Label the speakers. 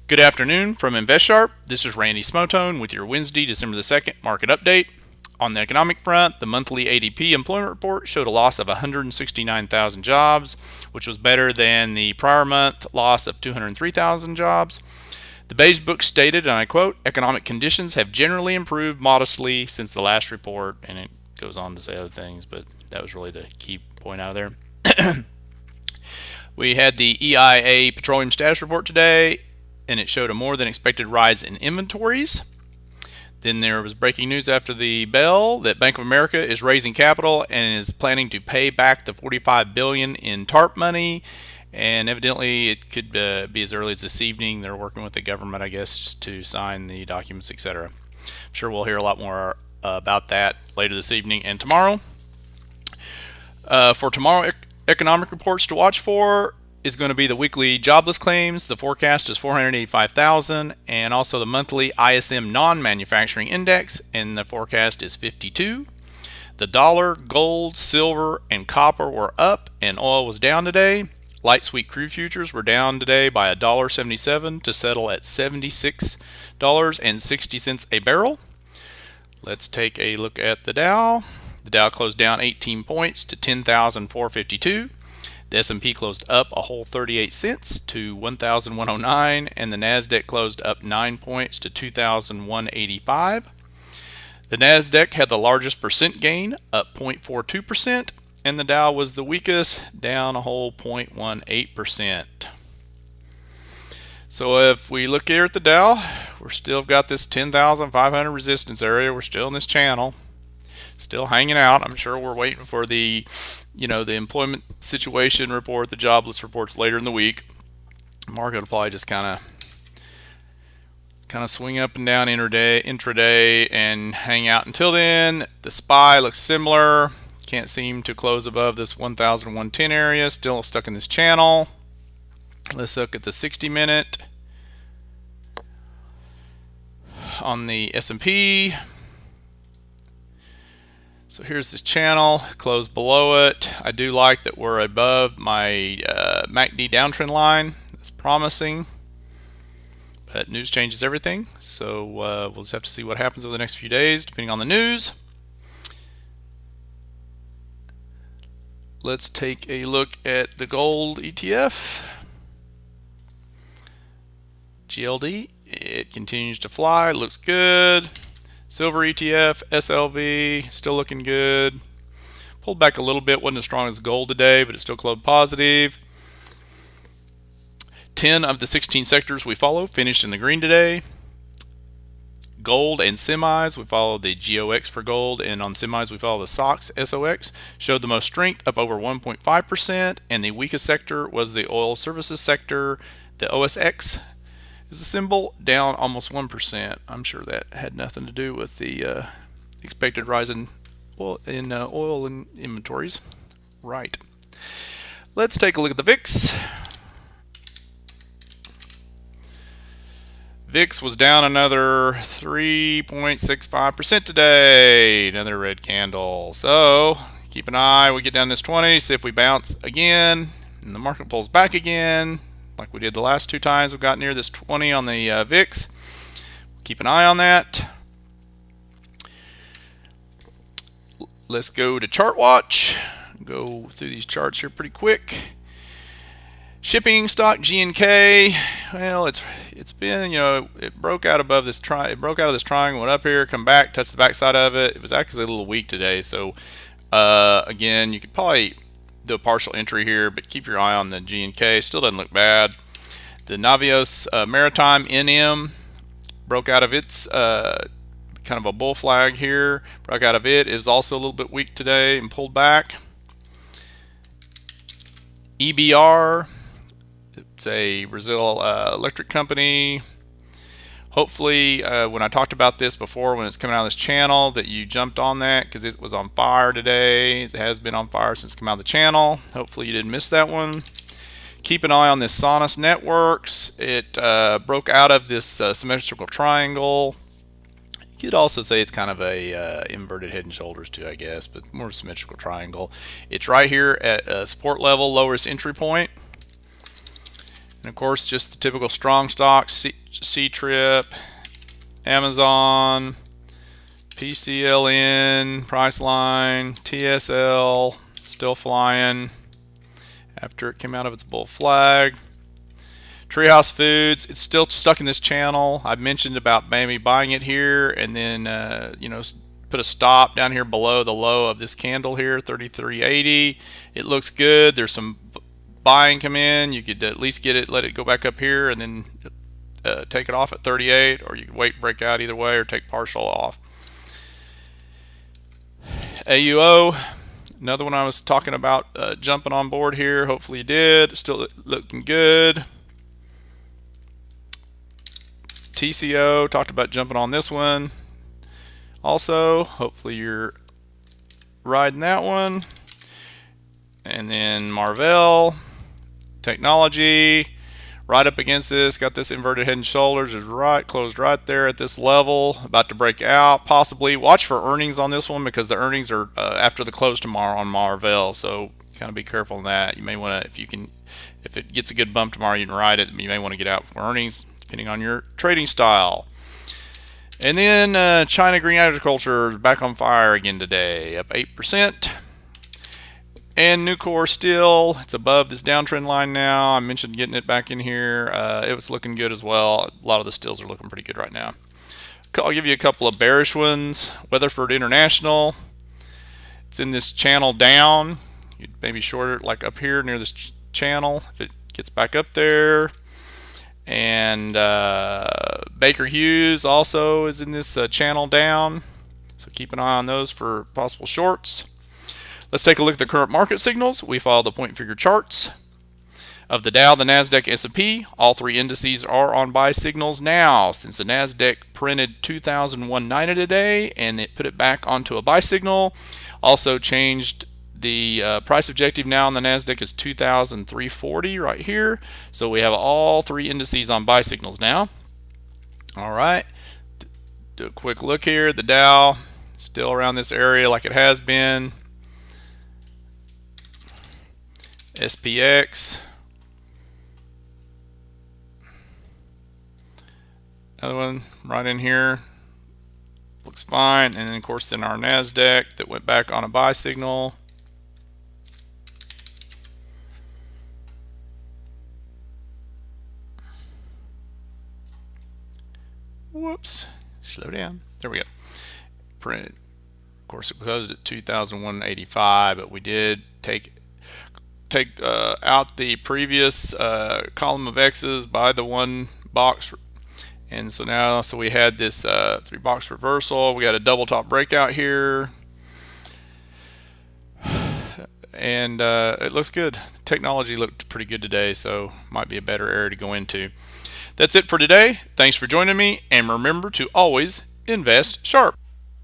Speaker 1: Good afternoon from InvestSharp. This is Randy Smotone with your Wednesday, December the 2nd market update. On the economic front, the monthly ADP employment report showed a loss of 169,000 jobs, which was better than the prior month loss of 203,000 jobs. The Beige Book stated, and I quote, "Economic conditions have generally improved modestly since the last report," and it goes on to say other things, but that was really the key point out of there. We had the EIA petroleum status report today, and it showed a more than expected rise in inventories. Then there was breaking news after the bell that Bank of America is raising capital and is planning to pay back the $45 billion in TARP money. And evidently, it could be as early as this evening. They're working with the government, I guess, to sign the documents, etc. I'm sure we'll hear a lot more about that later this evening and tomorrow. For tomorrow, economic reports to watch for is going to be the weekly jobless claims. The forecast is 485,000, and also the monthly ISM non-manufacturing index, and the forecast is 52. The dollar, gold, silver, and copper were up, and oil was down today. Light sweet crude futures were down today by $1.77 to settle at $76.60 a barrel. Let's take a look at the Dow. The Dow closed down 18 points to 10,452. The S&P closed up a whole 38 cents to 1,109, and the Nasdaq closed up 9 points to 2,185. The Nasdaq had the largest percent gain, up 0.42%, and the Dow was the weakest, down a whole 0.18%. So if we look here at the Dow, we're still got this 10,500 resistance area. We're still in this channel, still hanging out. I'm sure we're waiting for the the employment situation report, the jobless reports later in the week. Market will probably just kind of swing up and down intraday and hang out until then. The SPY looks similar. Can't seem to close above this 1,110 area. Still stuck in this channel. Let's look at the 60-minute on the S&P. So here's this channel, closed below it. I do like that we're above my MACD downtrend line. That's promising, but news changes everything. So we'll just have to see what happens over the next few days, depending on the news. Let's take a look at the gold ETF. GLD, it continues to fly, looks good. Silver ETF, SLV, still looking good. Pulled back a little bit, wasn't as strong as gold today, but it still closed positive. 10 of the 16 sectors we follow finished in the green today. Gold and semis, we follow the GOX for gold, and on semis we follow the SOX, SOX, showed the most strength, up over 1.5%, and the weakest sector was the oil services sector. The OSX is the symbol, down almost 1%. I'm sure that had nothing to do with the expected rise in oil and inventories. Right. Let's take a look at the VIX. VIX was down another 3.65% today. Another red candle. So keep an eye. We get down this 20, see if we bounce again, and the market pulls back again, like we did the last two times we got near this 20 on the VIX. Keep an eye on that. Let's go to Chart Watch. Go through these charts here pretty quick. Shipping stock GNK. Well, it's been, it broke out above this it broke out of this triangle, went up here, come back, touched the backside of it. It was actually a little weak today. So again, you could probably do a partial entry here, but keep your eye on the GNK. Still doesn't look bad. The Navios Maritime NM broke out of its kind of a bull flag here. Broke out of it. It was also a little bit weak today and pulled back. EBR, it's a Brazil electric company. Hopefully, when I talked about this before, when it's coming out of this channel, that you jumped on that because it was on fire today. It has been on fire since it's come out of the channel. Hopefully you didn't miss that one. Keep an eye on this Sonus Networks. It broke out of this symmetrical triangle. You could also say it's kind of a inverted head and shoulders too, I guess, but more symmetrical triangle. It's right here at support level, lowest entry point. And of course, just the typical strong stocks, C-Trip, Amazon, PCLN, Priceline, TSL, still flying after it came out of its bull flag. Treehouse Foods, it's still stuck in this channel. I've mentioned about maybe buying it here and then put a stop down here below the low of this candle here, 33.80. It looks good. There's some buying come in. You could at least get it, let it go back up here, and then take it off at 38, or you could wait, break out either way, or take partial off. AUO, another one I was talking about jumping on board here. Hopefully you did. Still looking good. TCO, talked about jumping on this one. Also, hopefully you're riding that one. And then Marvell, technology, right up against this, got this inverted head and shoulders, is right, closed right there at this level, about to break out, possibly. Watch for earnings on this one because the earnings are after the close tomorrow on Marvell, so kind of be careful on that. You may want to, if it gets a good bump tomorrow, you can ride it. You may want to get out for earnings, depending on your trading style. And then China Green Agriculture is back on fire again today, up 8%. And Nucor still, it's above this downtrend line now. I mentioned getting it back in here. It was looking good as well. A lot of the stills are looking pretty good right now. I'll give you a couple of bearish ones. Weatherford International, it's in this channel down. You'd maybe short it like up here near this channel if it gets back up there. And Baker Hughes also is in this channel down, so keep an eye on those for possible shorts. Let's take a look at the current market signals. We follow the point figure charts of the Dow, the Nasdaq, S&P. All three indices are on buy signals now, since the Nasdaq printed 2001.90 today and it put it back onto a buy signal. Also changed the price objective now on the Nasdaq is 2,340 right here. So we have all three indices on buy signals now. All right, do a quick look here. The Dow still around this area like it has been. SPX, another one right in here, looks fine. And then of course in our Nasdaq that went back on a buy signal. Whoops, slow down. There we go. Printed. Of course it closed at 2,185, but we did take out the previous column of X's by the one box, and so now we had this 3-box reversal. We got a double top breakout here, and it looks good. Technology looked pretty good today, so might be a better area to go into. That's it for today. Thanks for joining me, and remember to always invest sharp.